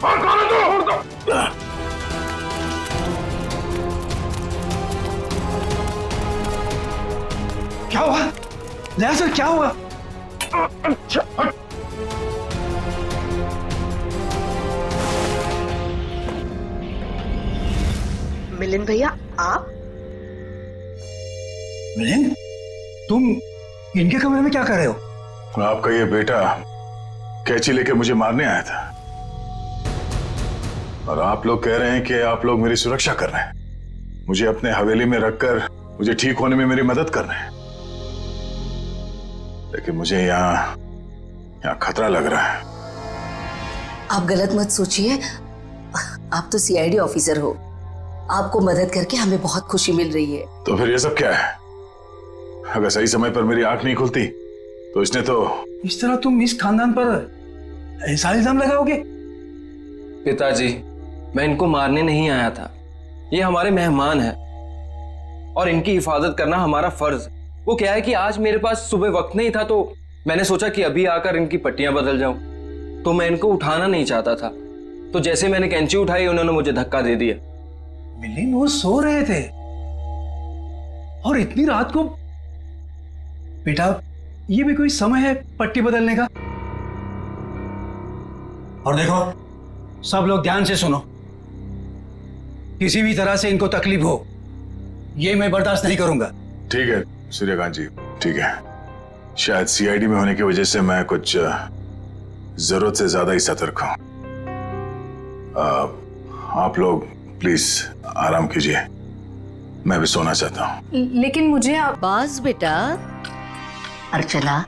कौन है तू? क्या हुआ लया सर, क्या हुआ? अच्छा मिलिंद भैया, आप? मिलिंद, तुम इनके कमरे में क्या कर रहे हो? आपका ये बेटा कैंची लेके मुझे मारने आया था और आप लोग कह रहे हैं कि आप लोग मेरी सुरक्षा कर रहे हैं, मुझे अपने हवेली में रखकर मुझे ठीक होने में मेरी मदद कर रहे हैं। लेकिन मुझे यहाँ खतरा लग रहा है। आप गलत मत सोचिए, आप तो सीआईडी ऑफिसर हो, आपको मदद करके हमें बहुत खुशी मिल रही है। तो फिर ये सब क्या है? अगर सही समय पर मेरी आंख नहीं खुलती तो इसने तो... इस तरह तुम इस खानदान पर ऐसा इल्जाम लगाओगे? पिताजी, मैं इनको मारने नहीं आया था, ये हमारे मेहमान हैं और इनकी हिफाजत करना हमारा फर्ज। वो क्या है कि आज मेरे पास सुबह वक्त नहीं था तो मैंने सोचा कि अभी आकर इनकी पट्टियां बदल जाऊं, तो मैं इनको उठाना नहीं चाहता था, तो जैसे मैंने कैंची उठाई उन्होंने मुझे धक्का दे दिया। मिलिंद, वो सो रहे थे और इतनी रात को? बेटा, ये भी कोई समय है पट्टी बदलने का? और देखो, सब लोग ध्यान से सुनो, किसी भी तरह से इनको तकलीफ हो ये मैं बर्दाश्त नहीं करूंगा। ठीक है सूर्यकांत जी, ठीक है। शायद सीआईडी में होने की वजह से मैं कुछ जरूरत से ज्यादा ही सतर्क हूं। आप लोग प्लीज आराम कीजिए, मैं भी सोना चाहता हूं। लेकिन मुझे बाज बेटा, अर्चना,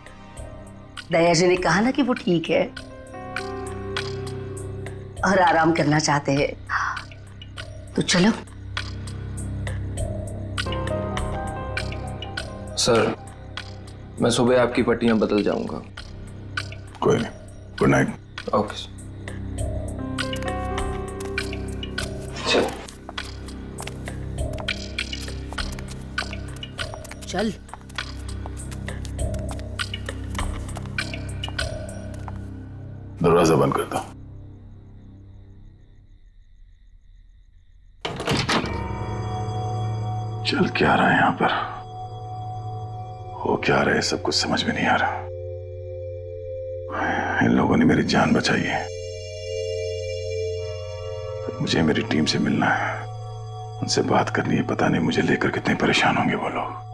दया जी ने कहा ना कि वो ठीक है और आराम करना चाहते हैं, तो चलो। सर, मैं सुबह आपकी पट्टियां बदल जाऊंगा। कोई नहीं, गुड नाइट। Okay sir. चल। दरवाजा बंद कर दो। चल क्या रहा है यहां पर, हो क्या रहा है, सब कुछ समझ में नहीं आ रहा। इन लोगों ने मेरी जान बचाई है, तो मुझे मेरी टीम से मिलना है, उनसे बात करनी है। पता नहीं मुझे लेकर कितने परेशान होंगे वो लोग।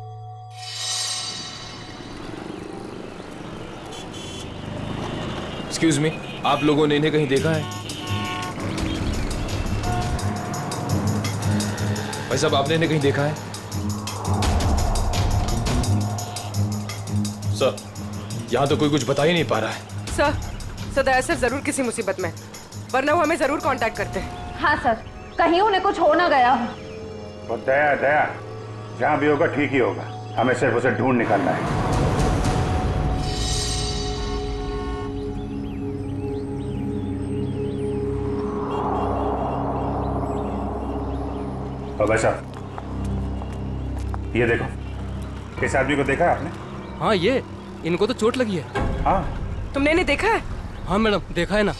एक्सक्यूज मी, आप लोगों ने इन्हें कहीं देखा है? भाई साहब, आपने इन्हें कहीं देखा है? सर, यहां तो कोई कुछ बता ही नहीं पा रहा है। सर, दया सर जरूर किसी मुसीबत में, वरना वो हमें जरूर कांटेक्ट करते हैं। हाँ सर, कहीं उन्हें कुछ हो ना गया। और दया जहां भी होगा ठीक ही होगा, हमें सिर्फ उसे ढूंढ निकालना है। और भाई साहब, ये देखो, इस आदमी को देखा है आपने? हाँ, ये इनको तो चोट लगी है। हाँ, तुमने इन्हें देखा है? हाँ मैडम, देखा है ना।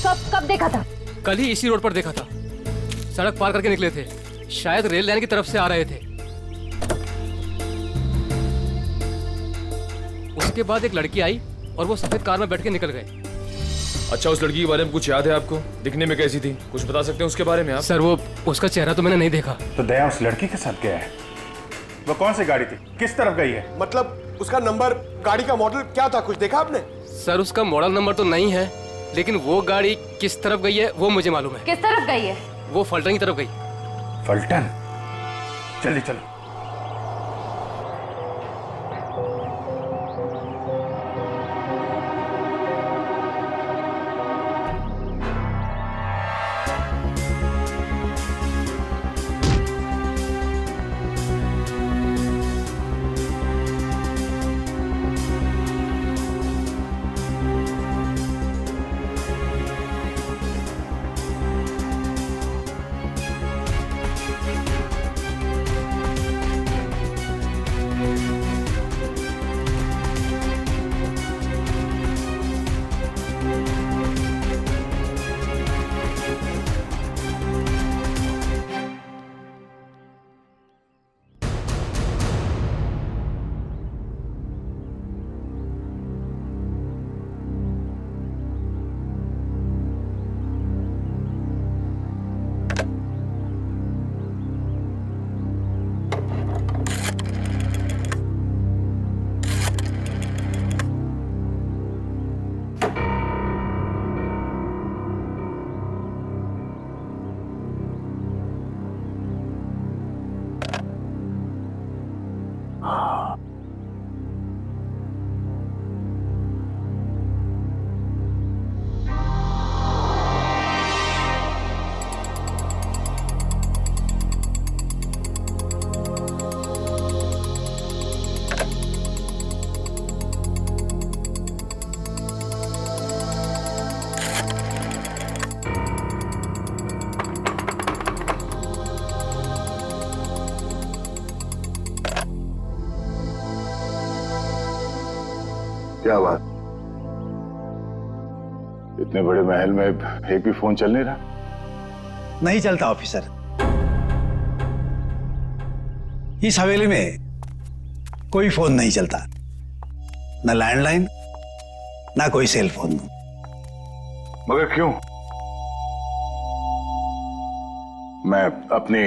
कब देखा था? कल ही इसी रोड पर देखा था, सड़क पार करके निकले थे, शायद रेल लाइन की तरफ से आ रहे थे। उसके बाद एक लड़की आई और वो सफेद कार में बैठ के निकल गए। अच्छा, उस लड़की के बारे में कुछ याद है आपको? दिखने में कैसी थी, कुछ बता सकते हैं उसके बारे में आप? सर, वो उसका चेहरा तो मैंने नहीं देखा। तो दया उस लड़की के साथ गया है? वो कौन सी गाड़ी थी, किस तरफ गई है? मतलब उसका नंबर, गाड़ी का मॉडल क्या था, कुछ देखा आपने? सर, उसका मॉडल नंबर तो नहीं है, लेकिन वो गाड़ी किस तरफ गई है वो मुझे मालूम है। किस तरफ गई है? वो फलटन की तरफ गई। फलटन? जल्दी चलो। क्या बात, इतने बड़े महल में एक भी फोन चल नहीं रहा? नहीं चलता ऑफिसर। इस हवेली में कोई फोन नहीं चलता, न लैंडलाइन ना कोई सेल फोन। मगर क्यों? मैं अपनी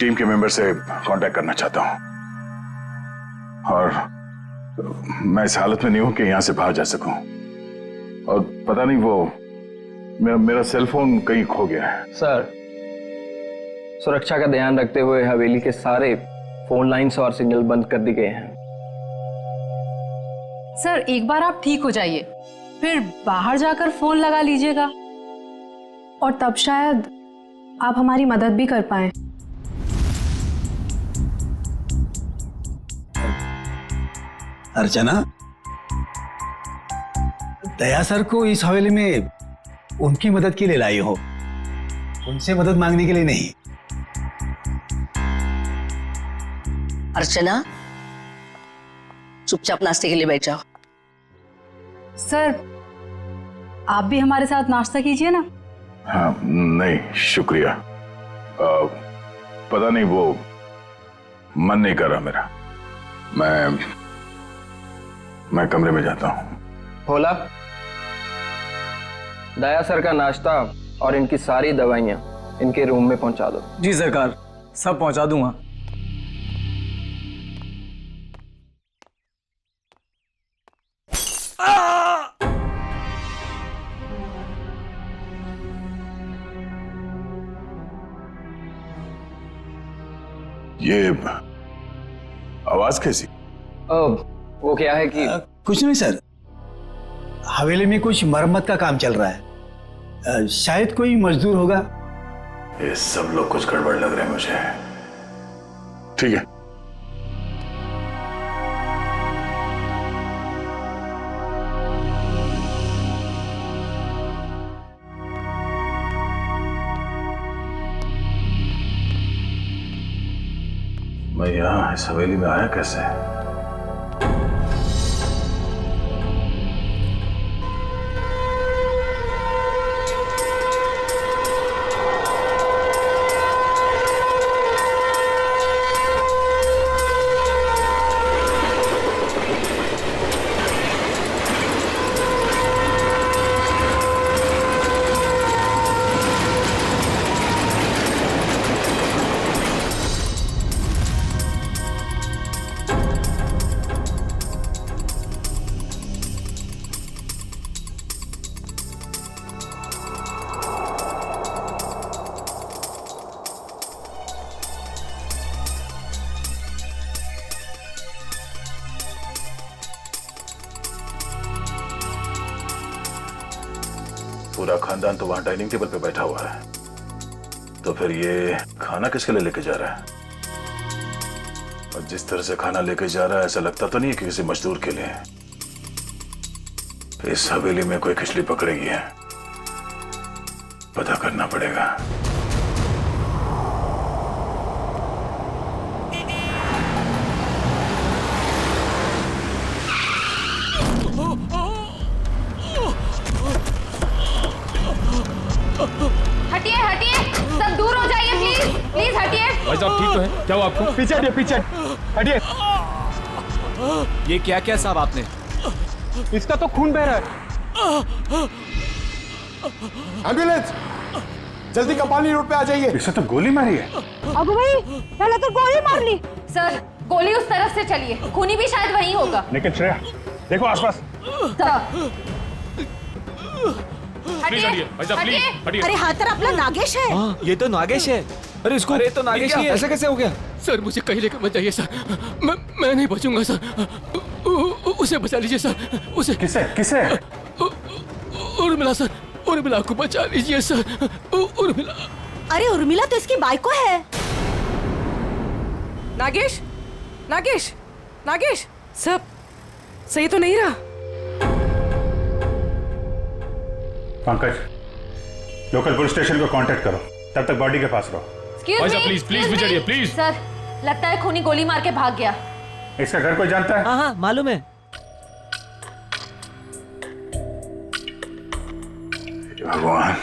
टीम के मेंबर से कांटेक्ट करना चाहता हूं और मैं इस हालत में नहीं हूं कि यहां से बाहर जा सकूं। और पता नहीं वो मेरा सेल फोन कहीं खो गया है। सर, सुरक्षा का ध्यान रखते हुए हवेली के सारे फोन लाइन्स और सिग्नल बंद कर दिए गए हैं। सर, एक बार आप ठीक हो जाइए, फिर बाहर जाकर फोन लगा लीजिएगा और तब शायद आप हमारी मदद भी कर पाएं। अर्चना, दया सर को इस हवेली में उनकी मदद के लिए लाई हो, उनसे मदद मांगने के लिए नहीं। अर्चना, चुपचाप नाश्ते के लिए बैठ जाओ। सर, आप भी हमारे साथ नाश्ता कीजिए ना। हाँ, नहीं शुक्रिया। पता नहीं वो मन नहीं कर रहा मेरा। मैं कमरे में जाता हूँ। भोला, दया सर का नाश्ता और इनकी सारी दवाइयाँ इनके रूम में पहुंचा दो। जी सरकार, सब पहुंचा दूंगा। ये आवाज कैसी? वो क्या है कि कुछ नहीं सर, हवेली में कुछ मरम्मत का काम चल रहा है, शायद कोई मजदूर होगा। ये सब लोग कुछ गड़बड़ लग रहे हैं मुझे। ठीक है, मैं यहां इस हवेली में आया कैसे? पूरा खानदान तो वहां डाइनिंग टेबल पे बैठा हुआ है, तो फिर ये खाना किसके लिए लेके जा रहा है? और जिस तरह से खाना लेके जा रहा है ऐसा लगता तो नहीं है कि किसी मजदूर के लिए। इस हवेली में कोई खिचड़ी पकड़ेगी है, पता करना पड़ेगा। हटिए हटिए, सब दूर हो जाइए प्लीज, प्लीज हटिए। भाई साहब ठीक तो है? क्या हुआ आपको? पीछे हटिए, पीछे हटिए। ये क्या क्या साहब आपने? इसका तो खून बह रहा है। एम्बुलेंस, जल्दी कपाली रोड पे आ जाइए। इसे तो गोली मारी है। अबू भाई, पहले तो गोली मार ली। सर, गोली उस तरफ से चली है, खूनी भी शायद वहीं होगा। लेकिन श्रेया, देखो आसपास। प्लीज हटिए भाई साहब, प्लीज हटिए। अरे हाथ तरफ अपना नागेश है। ये तो नागेश है। अरे इसको, अरे तो नागेश ही है। ऐसा कैसे हो गया? सर मुझे कहीं लेकर मत जाइए सर, मैं नहीं बचूंगा सर। उसे बचा लीजिए सर, उसे। किसे किसे? उर्मिला सर, उर्मिला को बचा लीजिए सर, उर्मिला। अरे उर्मिला तो इसकी बाइको है। नागेश, नागेश, नागेश, सब सही तो नहीं रहा? पंकज, लोकल पुलिस स्टेशन को कांटेक्ट करो, तब तक बॉडी के पास रहो। भाई साहब प्लीज प्लीज भी चढ़िए प्लीज। सर, लगता है खूनी गोली मार के भाग गया। इसका घर कोई जानता है? हाँ हाँ मालूम है। भगवान,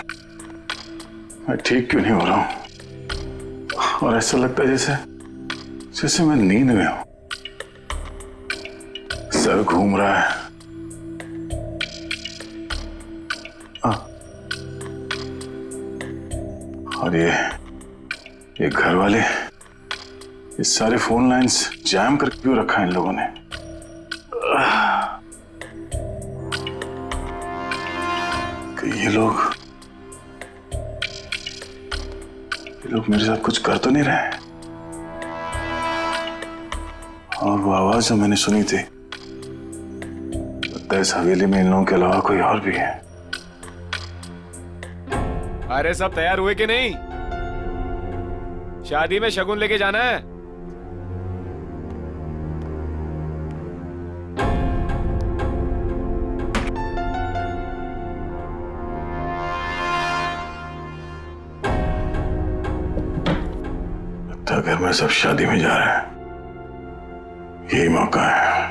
मैं ठीक क्यों नहीं हो रहा हूं? और ऐसा लगता है जैसे जैसे मैं नींद में हूं। सर घूम रहा है। और ये घर वाले, ये सारे फोन लाइंस जैम करके क्यों रखा है इन लोगों ने? ये लोग मेरे साथ कुछ कर तो नहीं रहे? और वो आवाज जो मैंने सुनी थी, लगता है इस हवेली में इन लोगों के अलावा कोई और भी है। अरे सब तैयार हुए कि नहीं? शादी में शगुन लेके जाना है। लगता है घर में सब शादी में जा रहे हैं, यही मौका है।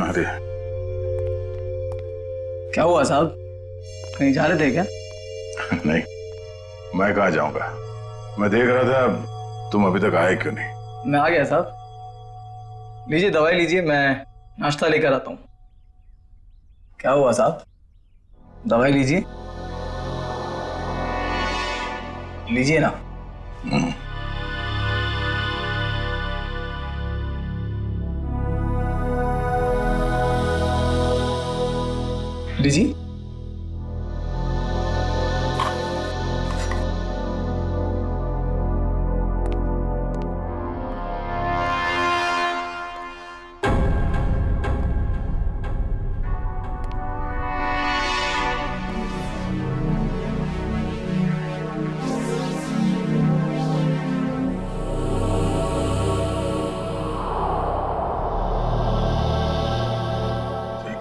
अरे क्या हुआ साहब, कहीं जा रहे थे क्या? नहीं, मैं कहाँ जाऊंगा। मैं देख रहा था तुम अभी तक आए क्यों नहीं। मैं आ गया साहब। लीजिए दवाई लीजिए, मैं नाश्ता लेकर आता हूँ। क्या हुआ साहब, दवाई लीजिए, लीजिए ना। लीजिए।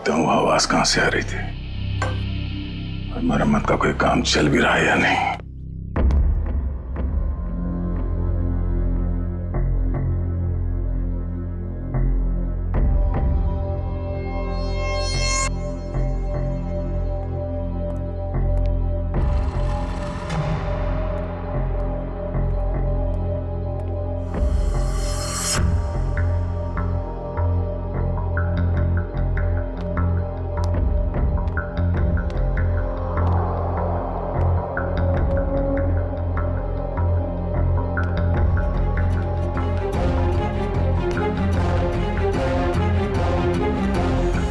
वो आवाज कहां से आ रही थी और मरम्मत का कोई काम चल भी रहा है या नहीं।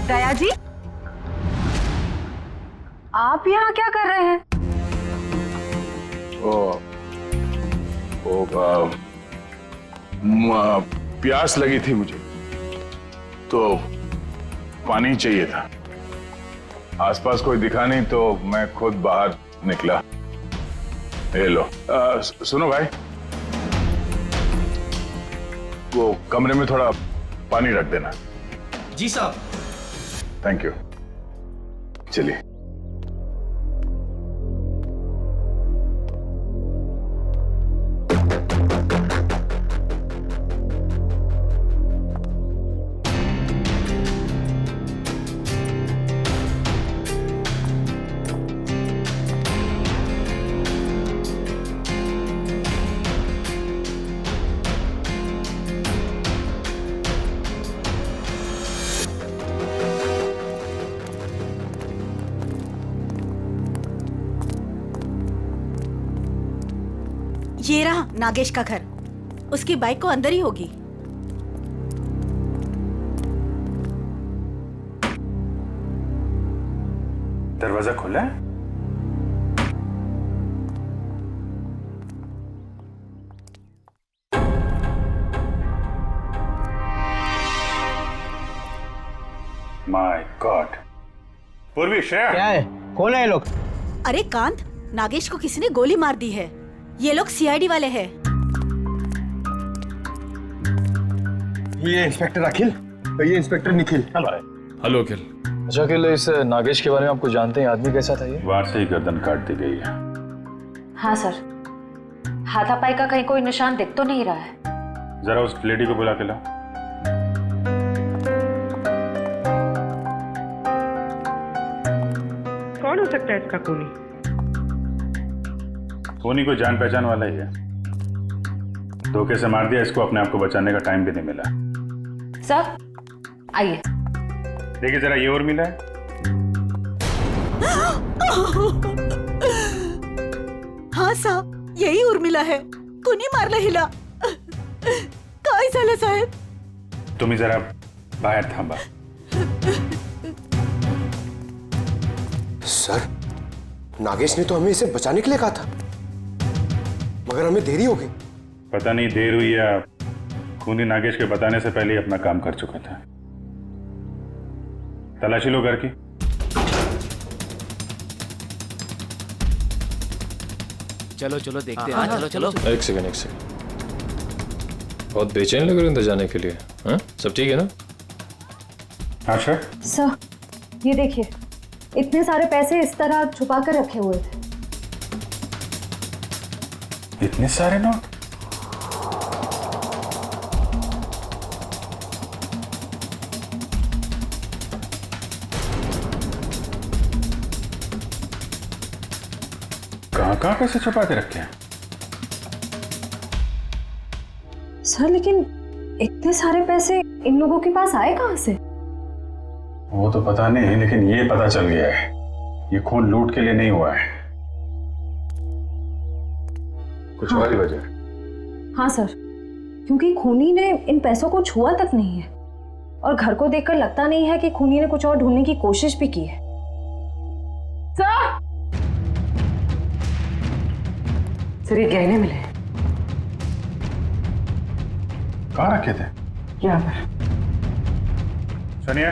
दया जी, आप यहाँ क्या कर रहे हैं? प्यास लगी थी मुझे तो पानी चाहिए था। आसपास कोई दिखा नहीं तो मैं खुद बाहर निकला। ये लो। सुनो भाई, वो कमरे में थोड़ा पानी रख देना। जी साहब। Thank you. चलिए। ये रहा नागेश का घर, उसकी बाइक को अंदर ही होगी। दरवाजा खुला है? My God. पूर्वी, श्रेया क्या है, कौन है ये लोग? अरे कांत, नागेश को किसी ने गोली मार दी है। ये लोग सीआईडी वाले हैं। ये इंस्पेक्टर अखिल, ये इंस्पेक्टर निखिल। हेलो अखिल। अच्छा अकेले इस नागेश के बारे में आपको जानते हैं, आदमी कैसा था ये? वार से ही गर्दन काट दी गई है। हाँ सर, हाथापाई का कहीं कोई निशान दिख तो नहीं रहा है। जरा उस लेडी को बुला के लाओ। कौन हो सकता है इसका खूनी? खूनी कोई जान पहचान वाला ही है। धोखे से मार दिया इसको, अपने आप को बचाने का टाइम भी नहीं मिला। सर आइए। देखिए जरा, ये और मिला है। हाँ साहब, यही उर्मिला है। कुणी मारला हिला। काय झालं साहेब? तुम्ही जरा बाहर थांबा। सर, नागेश ने तो हमें इसे बचाने के लिए कहा था, मगर हमें देरी हो गई। पता नहीं देर हुई या खूनी नागेश के बताने से पहले ही अपना काम कर चुका था। तलाशी लो घर की। चलो चलो देखते हैं। चलो चलो। एक सेकंड। बहुत बेचैन लग रहे हैं अंदर जाने के लिए। हाँ, सब ठीक है ना? हाँ सर। सर ये देखिए, इतने सारे पैसे इस तरह छुपा कर रखे हुए थे। इतने सारे नोट? कहाँ पैसे छुपा के रखे हैं? सर लेकिन इतने सारे पैसे इन लोगों के पास आए कहाँ से? वो तो पता नहीं, लेकिन ये पता चल गया है ये खून लूट के लिए नहीं हुआ है, कुछ और ही वजह। हाँ सर, क्योंकि खूनी ने इन पैसों को छुआ तक नहीं है और घर को देखकर लगता नहीं है कि खूनी ने कुछ और ढूंढने की कोशिश भी की है। सर ये गहने मिले। कहाँ रखे थे? यहाँ पर। सुनिए,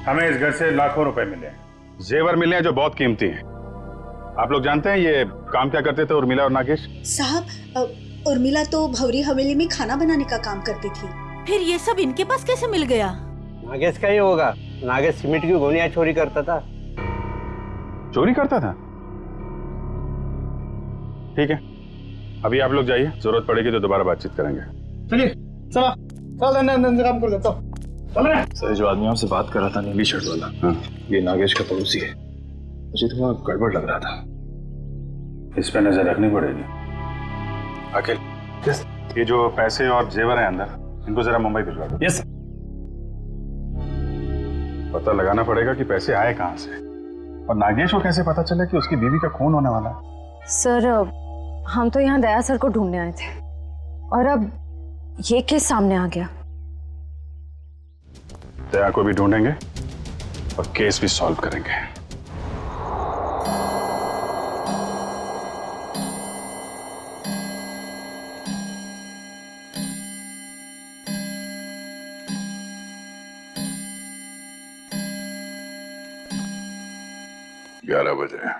हमें इस घर से लाखों रुपए मिले हैं, जेवर मिले हैं जो बहुत कीमती हैं। आप लोग जानते हैं ये काम क्या करते थे उर्मिला और नागेश? साहब, उर्मिला तो भवरी हवेली में खाना बनाने का काम करती थी। फिर ये सब इनके पास कैसे मिल गया? नागेश का ही होगा। नागेश सीमेंट की गोनियां चोरी करता था। चोरी करता था? ठीक है, अभी आप लोग जाइए, जरूरत पड़ेगी तो दोबारा बातचीत करेंगे। चलिए चला, चल काम कर देता हूँ। सर जो आदमी आपसे बात कर रहा था नीली शर्ट वाला, ये नागेश का पड़ोसी है। मुझे थोड़ा गड़बड़ लग रहा था। इस पे नजर रखनी पड़ेगी। अखिल, ये जो पैसे और जेवर है अंदर, इनको जरा मुंबई भिजवा दो। यस। पता लगाना पड़ेगा कि पैसे आए कहाँ से, और नागेश को कैसे पता चले कि उसकी बीवी का खून होने वाला है। सर हम तो यहाँ दया सर को ढूंढने आए थे और अब ये केस सामने आ गया। दया को भी ढूंढेंगे और केस भी सॉल्व करेंगे। ग्यारह बजे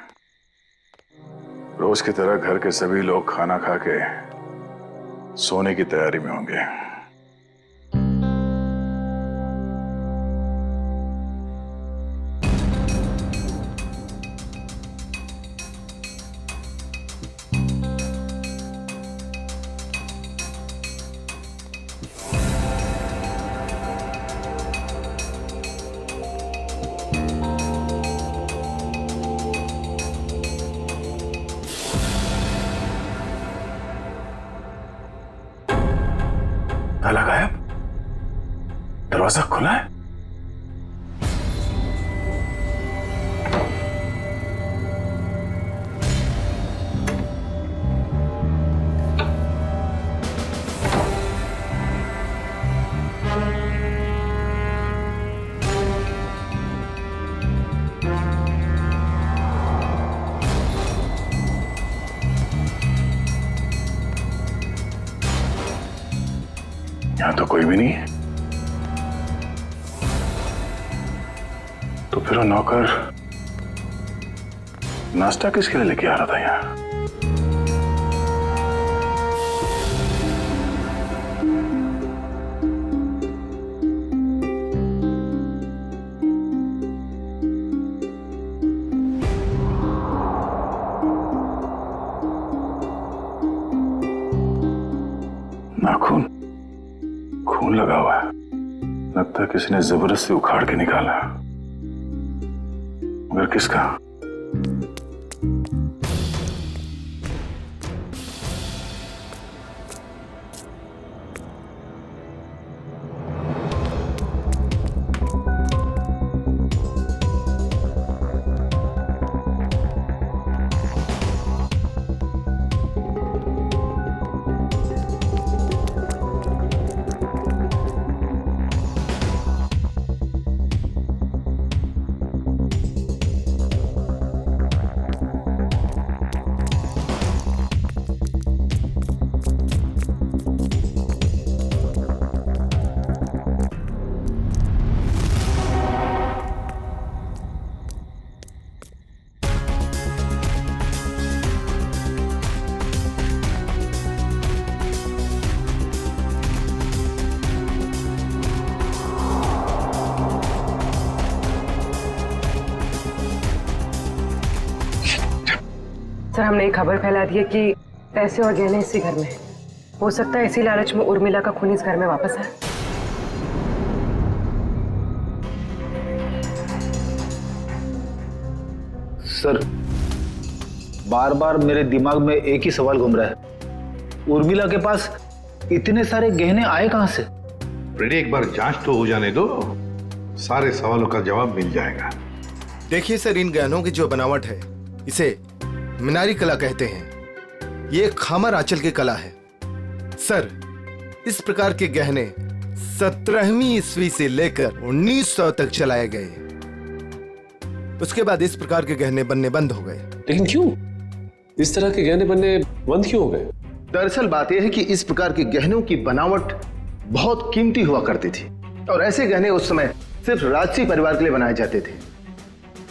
रोज की तरह घर के सभी लोग खाना खा के सोने की तैयारी में होंगे। ताला गायब, दरवाजा खुला है। यहां तो कोई भी नहीं है। तो फिर वो नौकर नाश्ता किसके लिए लेके आ रहा था यहाँ? नाखून, खून लगा हुआ है। लगता है किसी ने जबरदस्ती उखाड़ के निकाला, मगर किसका? सर, हमने एक खबर फैला दी है कि पैसे और गहने इसी घर में हैं। हो सकता है इसी लालच में उर्मिला का खून इस घर में वापस आए। सर, बार बार मेरे दिमाग में एक ही सवाल घूम रहा है, उर्मिला के पास इतने सारे गहने आए कहां से? फ्रेडी, एक बार जांच तो हो जाने दो, सारे सवालों का जवाब मिल जाएगा। देखिए सर, इन गहनों की जो बनावट है इसे मीनारी कला कहते हैं। ये खामर आंचल की कला है। सर, इस प्रकार के गहने 17वीं ईस्वी से लेकर 1900 तक चलाए गए। उसके बाद इस प्रकार के गहने बनने बंद हो गए। लेकिन क्यों? इस तरह के गहने बनने बंद क्यों हो गए? दरअसल बात यह है कि इस प्रकार के गहनों की बनावट बहुत कीमती हुआ करती थी और ऐसे गहने उस समय सिर्फ राजसी परिवार के लिए बनाए जाते थे।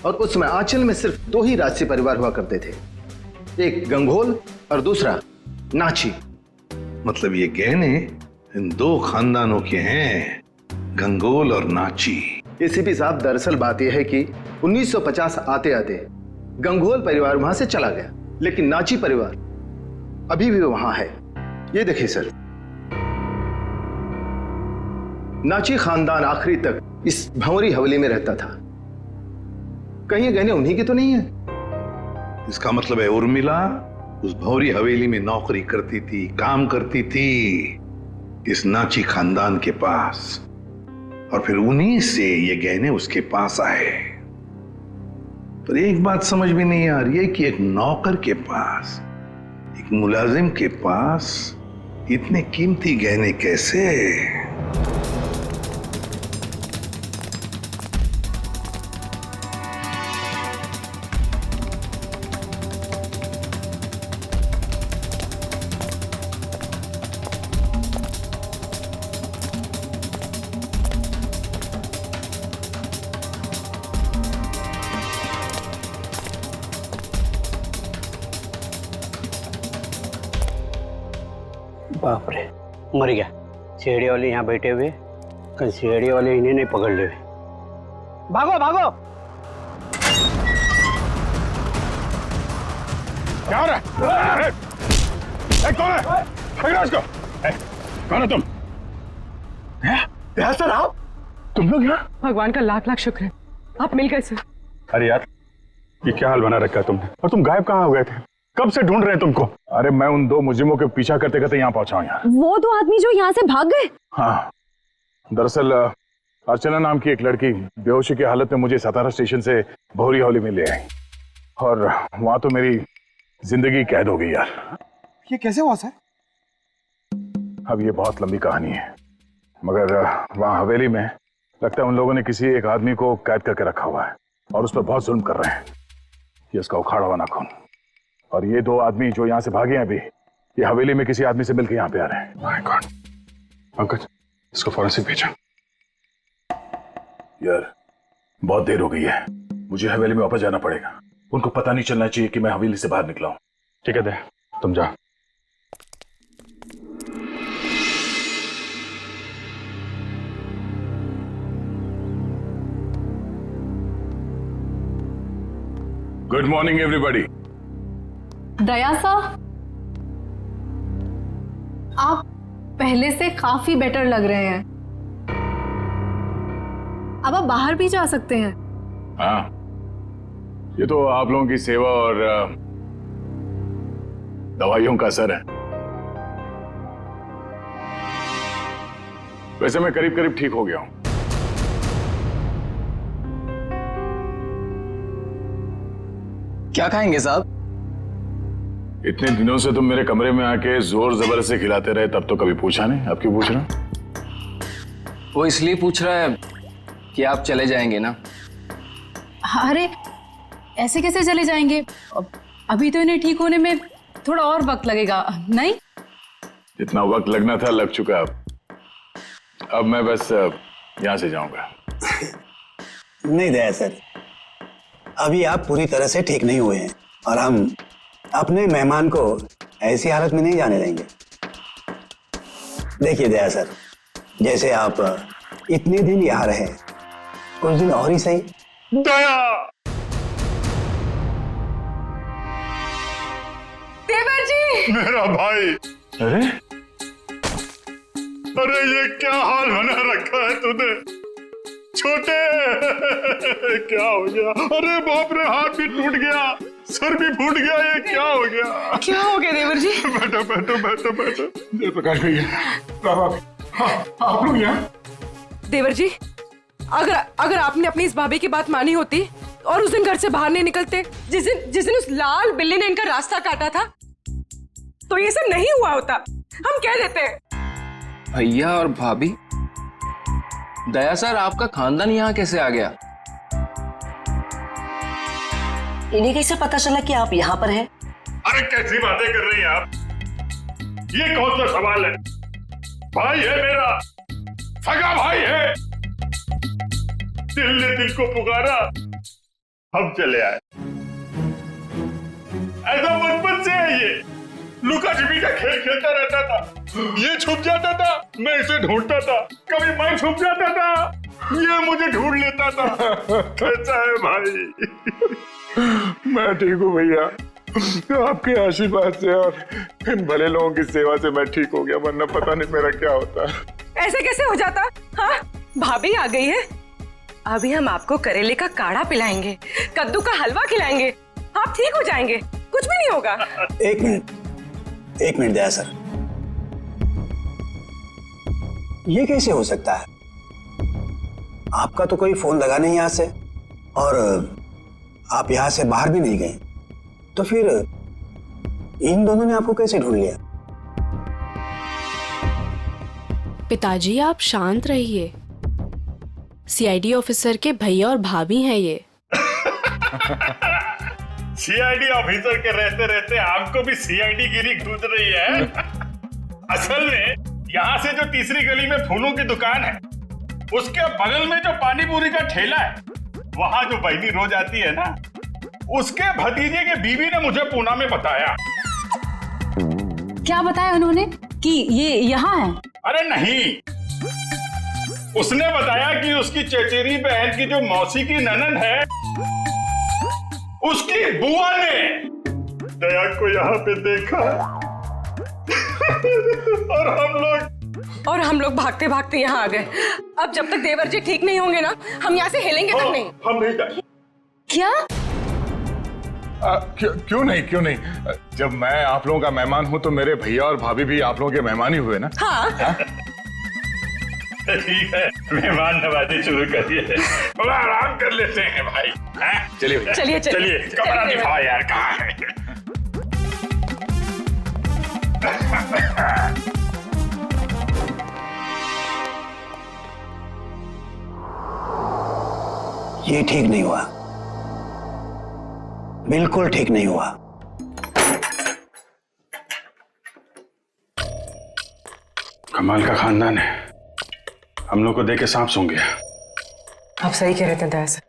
और उस समय आंचल में सिर्फ 2 ही राजसी परिवार हुआ करते थे, एक गंगोल और दूसरा नाची। मतलब ये गहने इन 2 खानदानों के हैं, गंगोल और नाची। एसीपी साहब, दरअसल बात यह है कि 1950 आते आते गंगोल परिवार वहां से चला गया, लेकिन नाची परिवार अभी भी वहां है। ये देखिए सर, नाची खानदान आखिरी तक इस भंवरी हवेली में रहता था। कहीं ये गहने उन्हीं के तो नहीं है? इसका मतलब है उर्मिला उस भौरी हवेली में नौकरी करती थी, काम करती थी इस नाची खानदान के पास, और फिर उन्हीं से ये गहने उसके पास आए। पर एक बात समझ में नहीं आ रही है कि एक नौकर के पास, एक मुलाजिम के पास इतने कीमती गहने कैसे? बाप रे, मर गया। सीढ़ी वाले यहाँ बैठे हुए, कल सीढ़ी वाले इन्हें नहीं पकड़ ले। भागो भागो! क्या हो रहा है? कौन है? पकड़ो इसको। कौन है तुम? सर, आप? तुम लोग यहाँ? भगवान का लाख लाख शुक्र है, आप मिल गए सर। अरे यार, ये क्या हाल बना रखा है तुमने? और तुम गायब कहाँ हो गए थे? कब से ढूंढ रहे हैं तुमको? अरे मैं उन 2 मुजरिमों के पीछा करते करते यहाँ पहुंचा हूँ यार। वो 2 आदमी जो यहाँ से भाग गए? हाँ, दरअसल अर्चना नाम की एक लड़की बेहोशी की हालत में मुझे सतारा स्टेशन से भौरी हवेली में ले आई, और वहां तो मेरी जिंदगी कैद हो गई यार। ये कैसे हुआ सर? अब ये बहुत लंबी कहानी है, मगर वहां हवेली में लगता है उन लोगों ने किसी एक आदमी को कैद करके रखा हुआ है और उस पर बहुत जुल्म कर रहे हैं। ये उसका उखाड़ा हुआ नाखून, और ये 2 आदमी जो यहाँ से भागे हैं अभी, ये हवेली में किसी आदमी से मिलकर यहाँ पे आ रहे हैं। माय गॉड, पंकज इसको फॉरेंसिक भेजा। यार बहुत देर हो गई है, मुझे हवेली में वापस जाना पड़ेगा। उनको पता नहीं चलना चाहिए कि मैं हवेली से बाहर निकला हूं। ठीक है दे, तुम जा। Good morning everybody. दया साहब, पहले से काफी बेटर लग रहे हैं। अब आप बाहर भी जा सकते हैं। हाँ, ये तो आप लोगों की सेवा और दवाइयों का असर है। वैसे मैं करीब करीब ठीक हो गया हूं। क्या खाएंगे साहब? इतने दिनों से तुम मेरे कमरे में आके जोर जबर से खिलाते रहे, तब तो कभी पूछा नहीं, अब क्यों पूछ रहे हो? वो इसलिए पूछ रहा है कि आप चले जाएंगे ना। अरे ऐसे कैसे चले जाएंगे? अभी तो इन्हें ठीक होने में थोड़ा और वक्त लगेगा, नहीं? जितना वक्त लगना था लग चुका। अब मैं बस यहां से जाऊंगा। नहीं दया सर, अभी आप पूरी तरह से ठीक नहीं हुए हैं और हम अपने मेहमान को ऐसी हालत में नहीं जाने देंगे। देखिए दया सर, जैसे आप इतने दिन यहाँ रहे, कुछ दिन और ही सही। दया! देवर जी! मेरा भाई! अरे अरे ये क्या हाल बना रखा है तूने? छोटे! क्या हो गया? अरे बाप रे, हाथ भी टूट गया, सर भी फूट गया, ये क्या हो गया? क्या हो गया देवर जी? बैठो बैठो बैठो बैठो। जयप्रकाश भैया, आप लोग यहाँ? देवर जी, अगर आपने अपनी इस भाभी की बात मानी होती और उस दिन घर से बाहर नहीं निकलते, जिस दिन उस लाल बिल्ली ने इनका रास्ता काटा था, तो ये सब नहीं हुआ होता। हम कह देते हैं। भैया और भाभी, दया सर आपका खानदान यहाँ कैसे आ गया? इन्हें कैसे पता चला कि आप यहाँ पर हैं? अरे कैसी बातें कर रही हैं आप? ये कौन सा सवाल है? भाई है मेरा, सगा भाई है। दिल ने दिल को पुकारा, हम चले आए। ऐसा बचपन से है ये। लुका छिपी का खेल खेलता रहता था। ये छुप जाता था, मैं इसे ढूंढता था। कभी मैं छुप जाता था, ये मुझे ढूंढ लेता था। कैसा है भाई? मैं ठीक हूँ भैया, आपके आशीर्वाद से और इन भले लोगों की सेवा से मैं ठीक हो गया, वरना पता नहीं मेरा क्या होता। ऐसे कैसे हो जाता? हाँ, भाभी आ गई है। अभी हम आपको करेले का काढ़ा पिलाएंगे, कद्दू का हलवा खिलाएंगे, आप ठीक हो जाएंगे, कुछ भी नहीं होगा। एक मिनट दया सर, ये कैसे हो सकता है? आपका तो कोई फोन लगा नहीं यहाँ से और आप यहाँ से बाहर भी नहीं गए, तो फिर इन दोनों ने आपको कैसे ढूंढ लिया? पिताजी आप शांत रहिए, सीआईडी ऑफिसर के भैया और भाभी हैं ये। सीआईडी ऑफिसर के रहते रहते आपको भी सीआईडी गिरी घूस रही है। असल में यहाँ से जो तीसरी गली में फूलों की दुकान है, उसके बगल में जो पानी पूरी का ठेला है, वहाँ जो बहनी रोज आती है ना, उसके भतीजे के बीवी ने मुझे पूना में बताया। क्या बताया उन्होंने कि ये यहाँ है? अरे नहीं, उसने बताया कि उसकी चचेरी बहन की जो मौसी की ननद है, उसकी बुआ ने दया को यहाँ पे देखा। और हम लोग भागते भागते यहाँ आ गए। अब जब तक देवर जी ठीक नहीं होंगे ना, हम यहाँ से हिलेंगे तक नहीं। हम नहीं जाएंगे। क्या? क्यों नहीं? जब मैं आप लोगों का मेहमान हूं तो मेरे भैया और भाभी भी आप लोगों के मेहमान ही हुए ना। हाँ। ठीक है, मेहमान नवाजी शुरू करिए। थोड़ा आराम कर लेते हैं भाई। चलिए चलिए चलिए, कमरा दिखाओ यार, कहाँ है? ये ठीक नहीं हुआ, बिल्कुल ठीक नहीं हुआ। कमाल का खानदान है, हम लोग को देख के सांप सूंघ गया। आप सही कह रहे थे दया सर,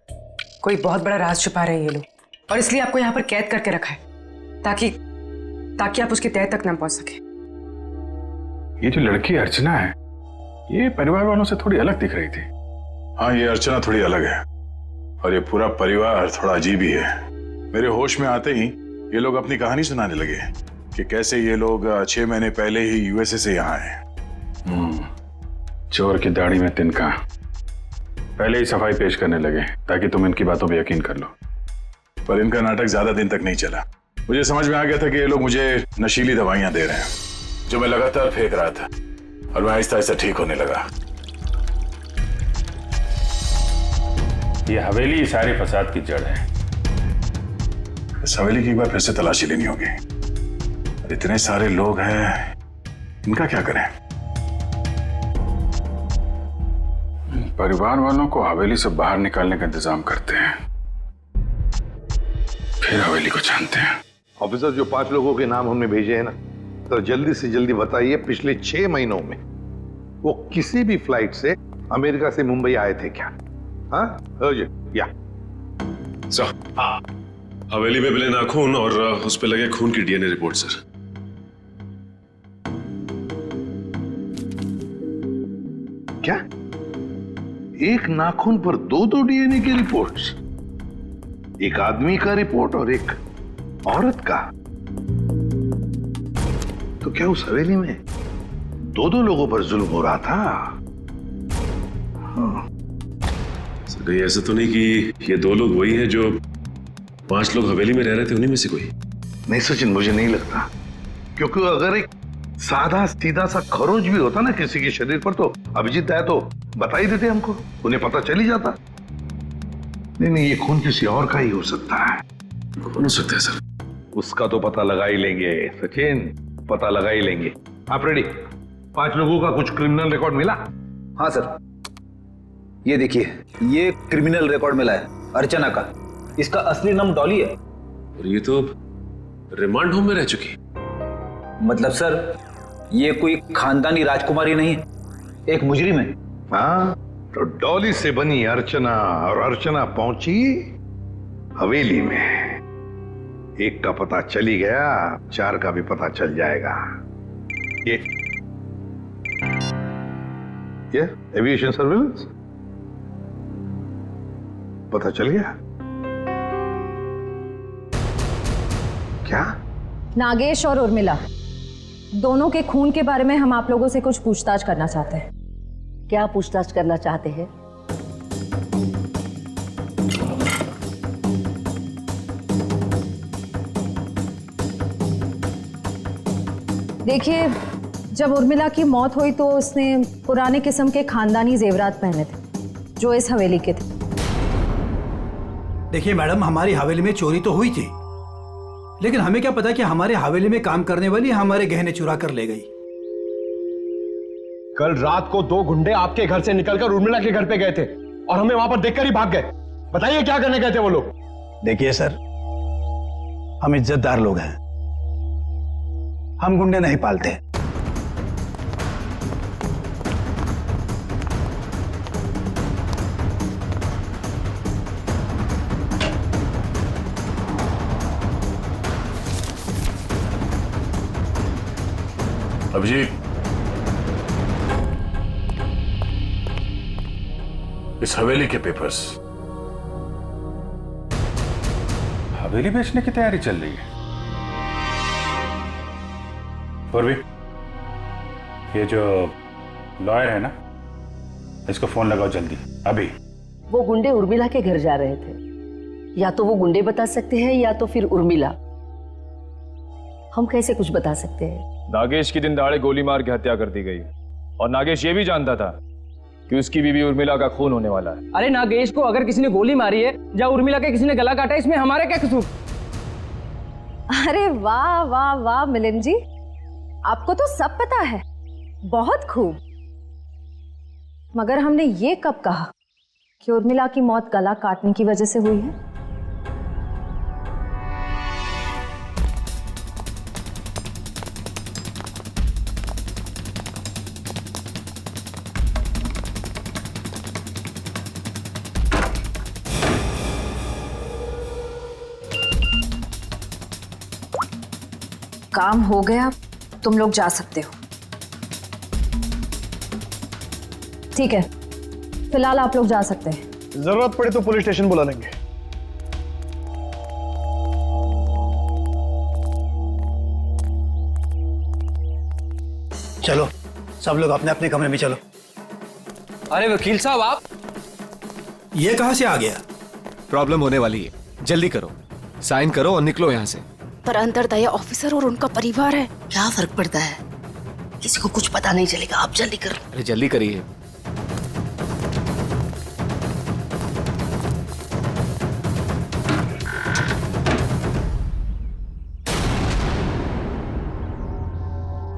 कोई बहुत बड़ा राज छुपा रहे हैं ये लोग, और इसलिए आपको यहाँ पर कैद करके रखा है ताकि आप उसकी तह तक न पहुंच सके। ये जो लड़की अर्चना है, ये परिवार वालों से थोड़ी अलग दिख रही थी। हाँ, ये अर्चना थोड़ी अलग है और ये पूरा परिवार थोड़ा अजीब ही है। मेरे होश में आते ही ये लोग अपनी कहानी सुनाने लगे कि कैसे ये लोग 6 महीने पहले ही यूएसए से यहाँ आए। चोर की दाढ़ी में तिनका। पहले ही सफाई पेश करने लगे ताकि तुम इनकी बातों पे यकीन कर लो, पर इनका नाटक ज्यादा दिन तक नहीं चला। मुझे समझ में आ गया था कि ये लोग मुझे नशीली दवाइयां दे रहे हैं जो मैं लगातार फेंक रहा था, और मैं आहिस्ता आहिस्ता ठीक होने लगा। ये हवेली सारे फसाद की जड़ है। इस हवेली की एक बार फिर से तलाशी लेनी होगी। इतने सारे लोग हैं, इनका क्या करें? परिवार वालों को हवेली से बाहर निकालने का इंतजाम करते हैं, फिर हवेली को छानते हैं। ऑफिसर, जो 5 लोगों के नाम हमने भेजे हैं ना, तो जल्दी से जल्दी बताइए पिछले 6 महीनों में वो किसी भी फ्लाइट से अमेरिका से मुंबई आए थे क्या? हाँ या सर, हवेली में मिले नाखून और उस पे लगे खून की डीएनए रिपोर्ट सर। क्या? एक नाखून पर 2 डीएनए की रिपोर्ट्स? एक आदमी का रिपोर्ट और एक औरत का? तो क्या उस हवेली में 2 लोगों पर जुल्म हो रहा था? हाँ। सर, कहीं ऐसा तो नहीं कि ये 2 लोग वही हैं जो 5 लोग हवेली में रह रहे थे, उन्हीं में से कोई? नहीं सचिन, मुझे नहीं लगता, क्योंकि अगर एक सादा सीधा सा खरोंच भी होता ना किसी के शरीर पर, तो अभिजीत आया तो बता ही देते हमको, उन्हें पता चल ही जाता। नहीं, ये खून किसी और का ही हो सकता है। कौन हो सकता है सर? उसका तो पता लगा ही लेंगे सचिन, पता लगा ही लेंगे। आप रेडी? 5 लोगों का कुछ क्रिमिनल रिकॉर्ड मिला? हाँ सर, ये देखिए, ये क्रिमिनल रिकॉर्ड मिला है अर्चना का। इसका असली नाम डॉली है। और ये तो रिमांड होम में रह चुकी। मतलब सर, ये कोई खानदानी राजकुमारी नहीं है, एक मुजरिम है। हाँ, तो डॉली से बनी अर्चना, और अर्चना पहुंची हवेली में। एक का पता चल ही गया, 4 का भी पता चल जाएगा। ये एविएशन सर्विलेंस पता चल गया क्या? नागेश और उर्मिला दोनों के खून के बारे में हम आप लोगों से कुछ पूछताछ करना चाहते हैं। क्या पूछताछ करना चाहते हैं? देखिए, जब उर्मिला की मौत हुई तो उसने पुराने किस्म के खानदानी जेवरात पहने थे जो इस हवेली के थे। देखिए मैडम, हमारी हवेली में चोरी तो हुई थी, लेकिन हमें क्या पता कि हमारे हवेली में काम करने वाली हमारे गहने चुरा कर ले गई। कल रात को 2 गुंडे आपके घर से निकलकर उर्मिला के घर पे गए थे और हमें वहां पर देखकर ही भाग गए। बताइए क्या करने गए थे वो लोग? देखिए सर, हम इज्जतदार लोग हैं, हम गुंडे नहीं पालते। अभिजीत, इस हवेली के पेपर्स। हवेली बेचने की तैयारी चल रही है। पूर्वी, ये जो लॉयर है ना, इसको फोन लगाओ जल्दी, अभी। वो गुंडे उर्मिला के घर जा रहे थे। या तो वो गुंडे बता सकते हैं या तो फिर उर्मिला। हम कैसे कुछ बता सकते हैं? नागेश की दिन दहाड़े गोली मार के हत्या कर दी गई, और नागेश ये भी जानता था कि उसकी बीवी उर्मिला का खून होने वाला है। अरे नागेश को अगर किसी ने गोली मारी है या उर्मिला के किसी ने गला काटा, इसमें हमारा क्या कसूर? अरे वाह वाह वाह मिलिंद जी, आपको तो सब पता है, बहुत खूब। मगर हमने ये कब कहा कि उर्मिला की मौत गला काटने की वजह से हुई है? काम हो गया, तुम लोग जा सकते हो। ठीक है, फिलहाल आप लोग जा सकते हैं। जरूरत पड़े तो पुलिस स्टेशन बुला लेंगे। चलो सब लोग अपने अपने कमरे में चलो। अरे वकील साहब, आप ये कहां से आ गया? प्रॉब्लम होने वाली है, जल्दी करो, साइन करो और निकलो यहाँ से। पर अंदर दया ऑफिसर और उनका परिवार है। क्या फर्क पड़ता है, किसी को कुछ पता नहीं चलेगा। आप जल्दी करो। अरे जल्दी करिए।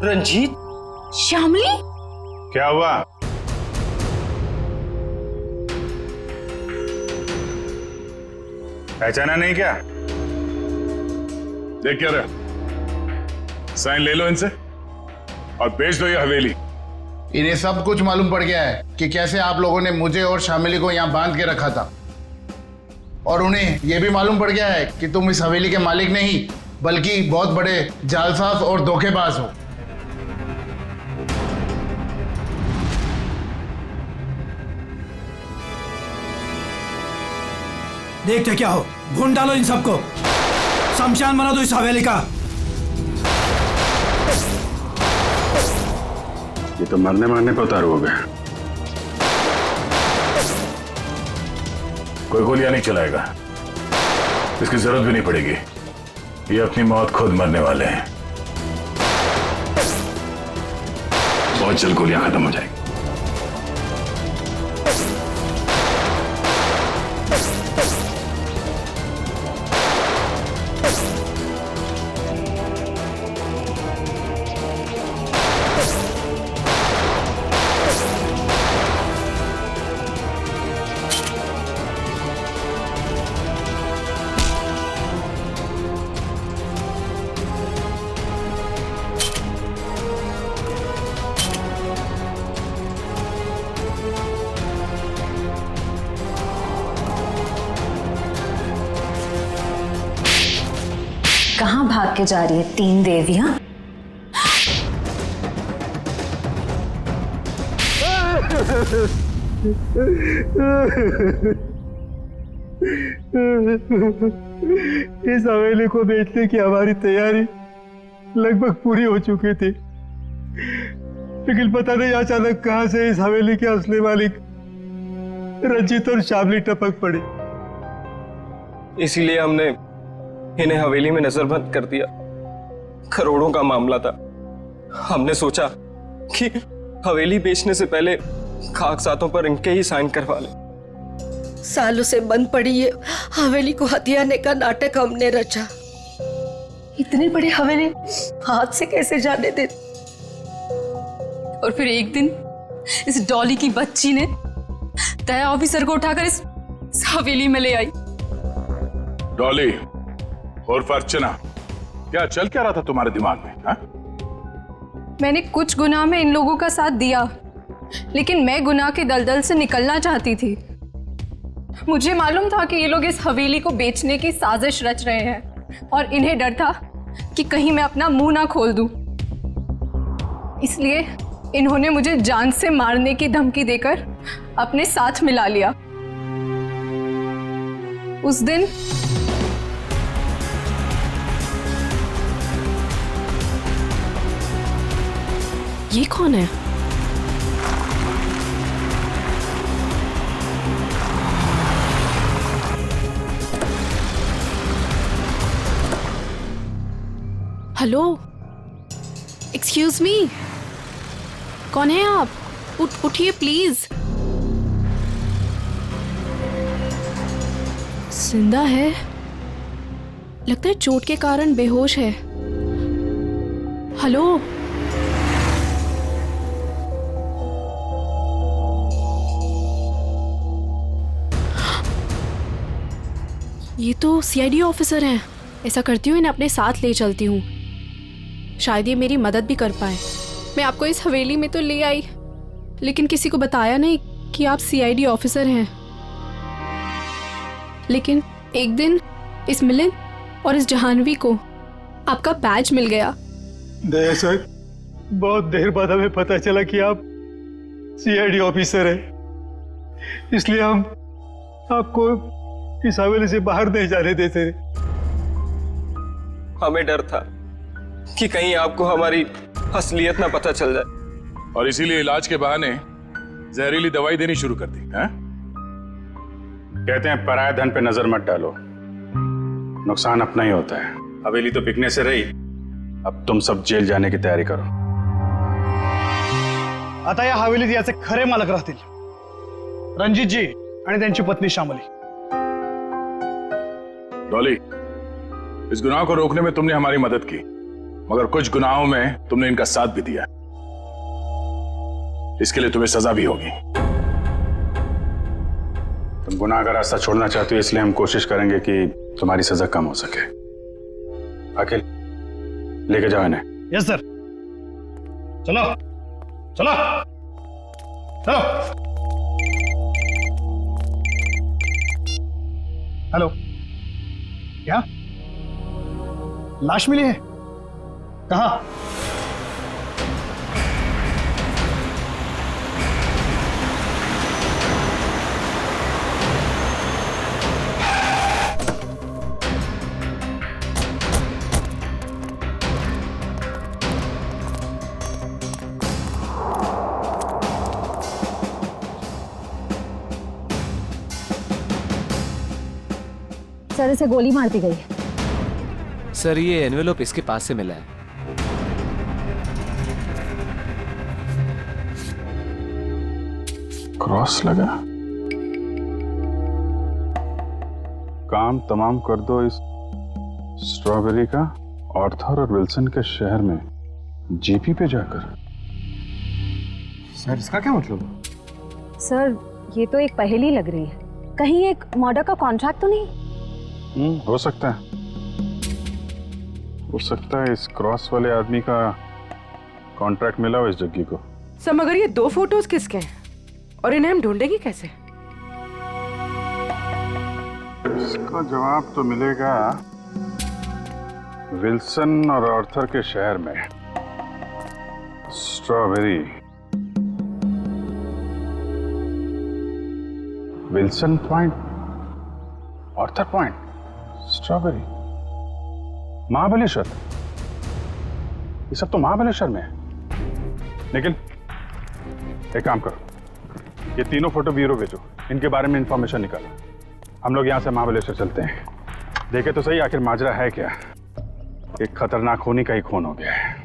रंजीत, श्यामली, क्या हुआ? पहचाना नहीं क्या? देख क्या रहा, साइन ले लो इनसे और बेच दो ये हवेली। इन्हें सब कुछ मालूम पड़ गया है कि कैसे आप लोगों ने मुझे और शामिली को यहाँ बांध के रखा था, और उन्हें यह भी मालूम पड़ गया है कि तुम इस हवेली के मालिक नहीं बल्कि बहुत बड़े जालसाज और धोखेबाज हो। देखते क्या हो, भून डालो इन सबको, शमशान बना दो इस हवेली का। ये तो मरने मारने पे उतारू हो गया। कोई गोलियां नहीं चलाएगा, इसकी जरूरत भी नहीं पड़ेगी। ये अपनी मौत खुद मरने वाले हैं। बहुत जल्द गोलियां खत्म हो जाएगी। कहाँ भाग के जा रही है तीन देवियां? इस हवेली को बेचने की हमारी तैयारी लगभग पूरी हो चुकी थी, लेकिन पता नहीं अचानक कहां से इस हवेली के असली मालिक रंजीत और शामली टपक पड़ी। इसीलिए हमने इन्हें हवेली में नजरबंद कर दिया। करोड़ों का मामला था। हमने सोचा कि हवेली बेचने से पहले कागजातों पर इनके ही साइन करवा ले। सालों से बंद पड़ी ये हवेली को हथियाने का नाटक हमने रचा। इतनी बड़ी हवेली हाथ से कैसे जाने दे। और फिर एक दिन इस डॉली की बच्ची ने दया ऑफिसर को उठाकर इस हवेली में ले आई। डॉली और अर्चना, क्या चल क्या रहा था तुम्हारे दिमाग में? हा? मैंने कुछ गुनाह में इन लोगों का साथ दिया, लेकिन मैं गुनाह के दलदल से निकलना चाहती थी। मुझे मालूम था कि ये लोग इस हवेली को बेचने की साजिश रच रहे हैं और इन्हें डर था कि कहीं मैं अपना मुंह ना खोल दूं। इसलिए इन्होंने मुझे जान से मारने की धमकी देकर अपने साथ मिला लिया। उस दिन ये कौन है? हेलो, एक्सक्यूज मी, कौन है आप? उठिए प्लीज। जिंदा है, लगता है चोट के कारण बेहोश है। हेलो, ये तो सीआईडी ऑफिसर हैं। ऐसा करती हूँ, इन्हें अपने साथ ले चलती हूँ, शायद ये मेरी मदद भी कर पाए। मैं आपको इस हवेली में तो ले आई, लेकिन किसी को बताया नहीं कि आप सीआईडी ऑफिसर हैं। लेकिन एक दिन इस मिलन और इस जहानवी को आपका बैज मिल गया। दया सर, बहुत देर बाद हमें पता चला कि आप सीआईडी ऑफिसर हैं, इसलिए हम आपको इस हवेली से बाहर नहीं जाने देते। हमें डर था कि कहीं आपको हमारी असलियत ना पता चल जाए। और इसीलिए इलाज के बहाने जहरीली दवाई देनी शुरू कर दी है? कहते हैं पराये धन पे नजर मत डालो, नुकसान अपना ही होता है। हवेली तो बिकने से रही, अब तुम सब जेल जाने की तयारी करो। आता या हवेलीत याचे खरे मालक राहतील रणजितजी आणि त्यांची पत्नी श्यामली। डॉली, इस गुनाह को रोकने में तुमने हमारी मदद की, मगर कुछ गुनाहों में तुमने इनका साथ भी दिया। इसके लिए तुम्हें सजा भी होगी। तुम गुनाह का रास्ता छोड़ना चाहते हो, इसलिए हम कोशिश करेंगे कि तुम्हारी सजा कम हो सके। अखिल, लेके जाओ इन्हें। Yes sir. चलो चलो चलो। हेलो, क्या लाश मिली है? कहाँ? सर, इसे गोली मार दी गई है। सर, ये एनवेलप इसके पास से मिला है। क्रॉस लगा। काम तमाम कर दो इस स्ट्रॉबेरी का आर्थर और विल्सन के शहर में जीपी पे जाकर। सर, इसका क्या मतलब? सर, ये तो एक पहेली लग रही है। कहीं एक मर्डर का कॉन्ट्रैक्ट तो नहीं? हो सकता है, हो सकता है इस क्रॉस वाले आदमी का कॉन्ट्रैक्ट मिला हो इस जग्गी को। सर, मगर ये 2 फोटोज किसके हैं और इन्हें हम ढूंढेंगे कैसे? इसका जवाब तो मिलेगा विल्सन और आर्थर के शहर में। Strawberry, Wilson point, Arthur point, strawberry, Mahabaleshwar. ये सब तो महाबलेश्वर में है। लेकिन एक काम करो, ये तीनों फोटो ब्यूरो भेजो, इनके बारे में इंफॉर्मेशन निकालो। हम लोग यहाँ से महाबलेश्वर चलते हैं। देखे तो सही आखिर माजरा है क्या। एक खतरनाक खूनी का ही खून हो गया है।